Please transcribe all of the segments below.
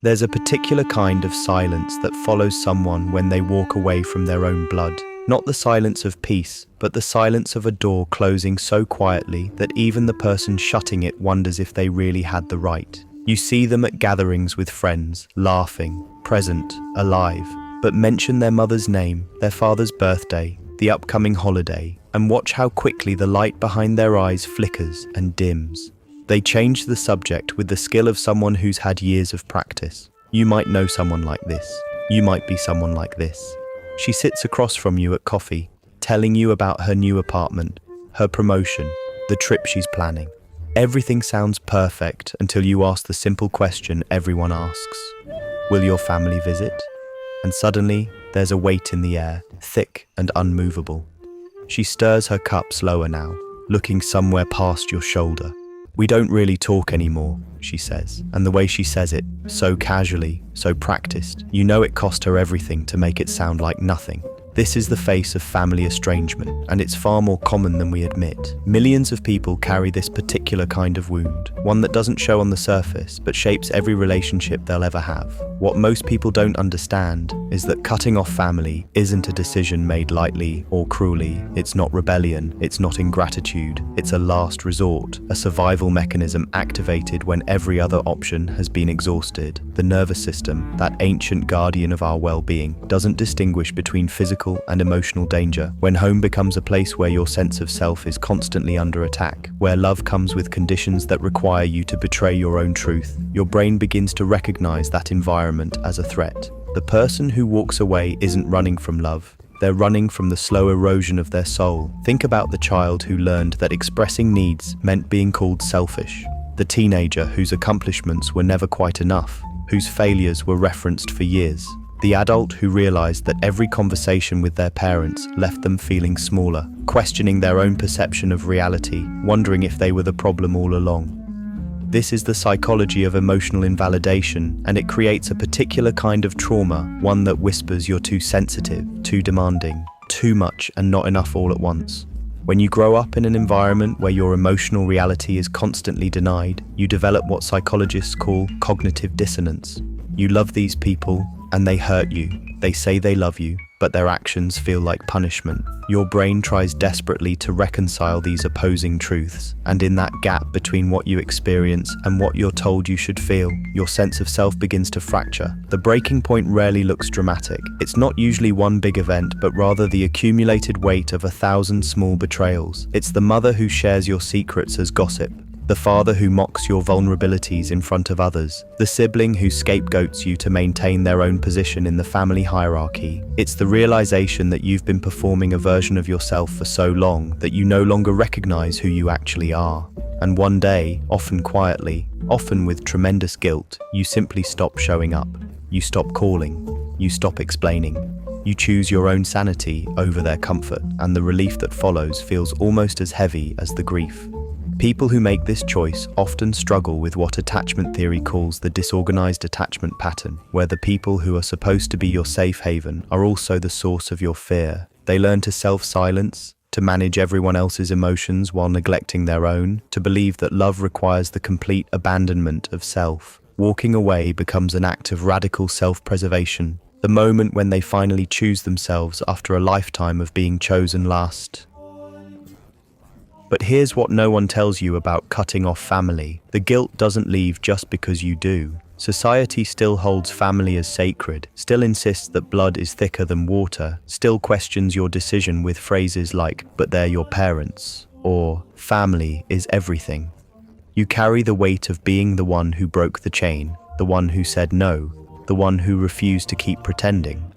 There's a particular kind of silence that follows someone when they walk away from their own blood. Not the silence of peace, but the silence of a door closing so quietly that even the person shutting it wonders if they really had the right. You see them at gatherings with friends, laughing, present, alive, but mention their mother's name, their father's birthday, the upcoming holiday, and watch how quickly the light behind their eyes flickers and dims. They change the subject with the skill of someone who's had years of practice. You might know someone like this. You might be someone like this. She sits across from you at coffee, telling you about her new apartment, her promotion, the trip she's planning. Everything sounds perfect until you ask the simple question everyone asks. Will your family visit? And suddenly, there's a weight in the air, thick and unmovable. She stirs her cup slower now, looking somewhere past your shoulder. We don't really talk anymore, she says, and the way she says it, so casually, so practiced, you know it cost her everything to make it sound like nothing. This is the face of family estrangement, and it's far more common than we admit. Millions of people carry this particular kind of wound, one that doesn't show on the surface, but shapes every relationship they'll ever have. What most people don't understand is that cutting off family isn't a decision made lightly or cruelly. It's not rebellion, it's not ingratitude, it's a last resort, a survival mechanism activated when every other option has been exhausted. The nervous system, that ancient guardian of our well-being, doesn't distinguish between physical and emotional danger. When home becomes a place where your sense of self is constantly under attack, where love comes with conditions that require you to betray your own truth, your brain begins to recognize that environment as a threat. The person who walks away isn't running from love. They're running from the slow erosion of their soul. Think about the child who learned that expressing needs meant being called selfish. The teenager whose accomplishments were never quite enough, whose failures were referenced for years. The adult who realized that every conversation with their parents left them feeling smaller, questioning their own perception of reality, wondering if they were the problem all along. This is the psychology of emotional invalidation, and it creates a particular kind of trauma, one that whispers you're too sensitive, too demanding, too much and not enough all at once. When you grow up in an environment where your emotional reality is constantly denied, you develop what psychologists call cognitive dissonance. You love these people, and they hurt you. They say they love you, but their actions feel like punishment. Your brain tries desperately to reconcile these opposing truths, and in that gap between what you experience and what you're told you should feel, your sense of self begins to fracture. The breaking point rarely looks dramatic. It's not usually one big event, but rather the accumulated weight of 1,000 small betrayals. It's the mother who shares your secrets as gossip, the father who mocks your vulnerabilities in front of others, the sibling who scapegoats you to maintain their own position in the family hierarchy. It's the realization that you've been performing a version of yourself for so long that you no longer recognize who you actually are. And one day, often quietly, often with tremendous guilt, you simply stop showing up. You stop calling. You stop explaining. You choose your own sanity over their comfort, and the relief that follows feels almost as heavy as the grief. People who make this choice often struggle with what attachment theory calls the disorganized attachment pattern, where the people who are supposed to be your safe haven are also the source of your fear. They learn to self-silence, to manage everyone else's emotions while neglecting their own, to believe that love requires the complete abandonment of self. Walking away becomes an act of radical self-preservation, the moment when they finally choose themselves after a lifetime of being chosen last. But here's what no one tells you about cutting off family. The guilt doesn't leave just because you do. Society still holds family as sacred, still insists that blood is thicker than water, still questions your decision with phrases like, "but they're your parents," or "family is everything." You carry the weight of being the one who broke the chain, the one who said no, the one who refused to keep pretending.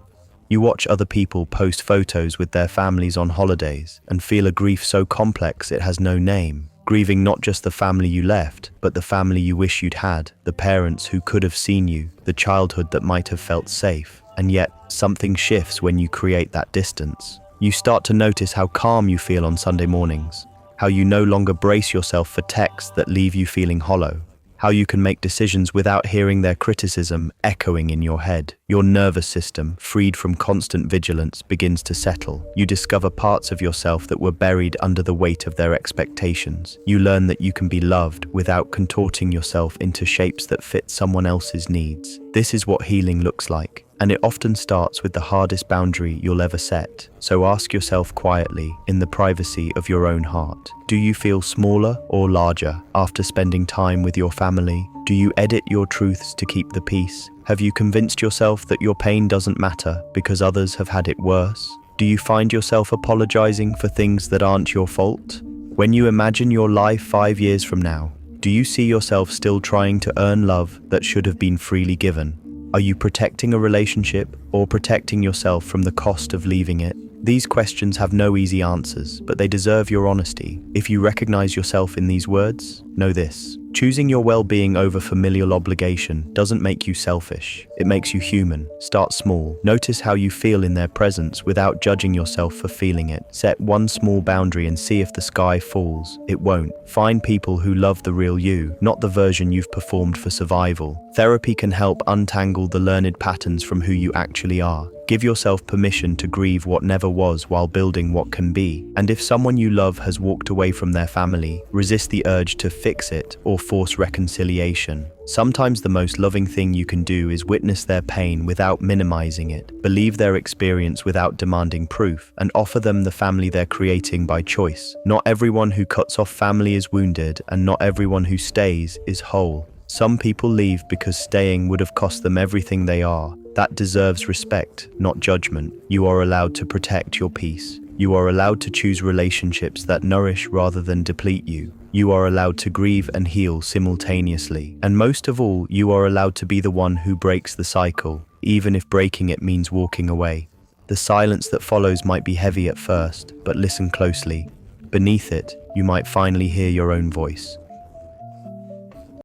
You watch other people post photos with their families on holidays and feel a grief so complex it has no name. Grieving not just the family you left, but the family you wish you'd had, the parents who could have seen you, the childhood that might have felt safe. And yet, something shifts when you create that distance. You start to notice how calm you feel on Sunday mornings, how you no longer brace yourself for texts that leave you feeling hollow. how you can make decisions without hearing their criticism echoing in your head. Your nervous system, freed from constant vigilance, begins to settle. You discover parts of yourself that were buried under the weight of their expectations. You learn that you can be loved without contorting yourself into shapes that fit someone else's needs. This is what healing looks like, and it often starts with the hardest boundary you'll ever set. So ask yourself quietly, in the privacy of your own heart, do you feel smaller or larger after spending time with your family? Do you edit your truths to keep the peace? Have you convinced yourself that your pain doesn't matter because others have had it worse? Do you find yourself apologizing for things that aren't your fault? When you imagine your life 5 years from now, do you see yourself still trying to earn love that should have been freely given? Are you protecting a relationship or protecting yourself from the cost of leaving it? These questions have no easy answers, but they deserve your honesty. If you recognize yourself in these words, know this: choosing your well-being over familial obligation doesn't make you selfish. It makes you human. Start small. Notice how you feel in their presence without judging yourself for feeling it. Set one small boundary and see if the sky falls. It won't. Find people who love the real you, not the version you've performed for survival. Therapy can help untangle the learned patterns from who you actually are. Give yourself permission to grieve what never was while building what can be. And if someone you love has walked away from their family, resist the urge to fix it or force reconciliation. Sometimes the most loving thing you can do is witness their pain without minimizing it, believe their experience without demanding proof, and offer them the family they're creating by choice. Not everyone who cuts off family is wounded, and not everyone who stays is whole. Some people leave because staying would have cost them everything they are. That deserves respect, not judgment. You are allowed to protect your peace. You are allowed to choose relationships that nourish rather than deplete you. You are allowed to grieve and heal simultaneously. And most of all, you are allowed to be the one who breaks the cycle, even if breaking it means walking away. The silence that follows might be heavy at first, but listen closely. Beneath it, you might finally hear your own voice.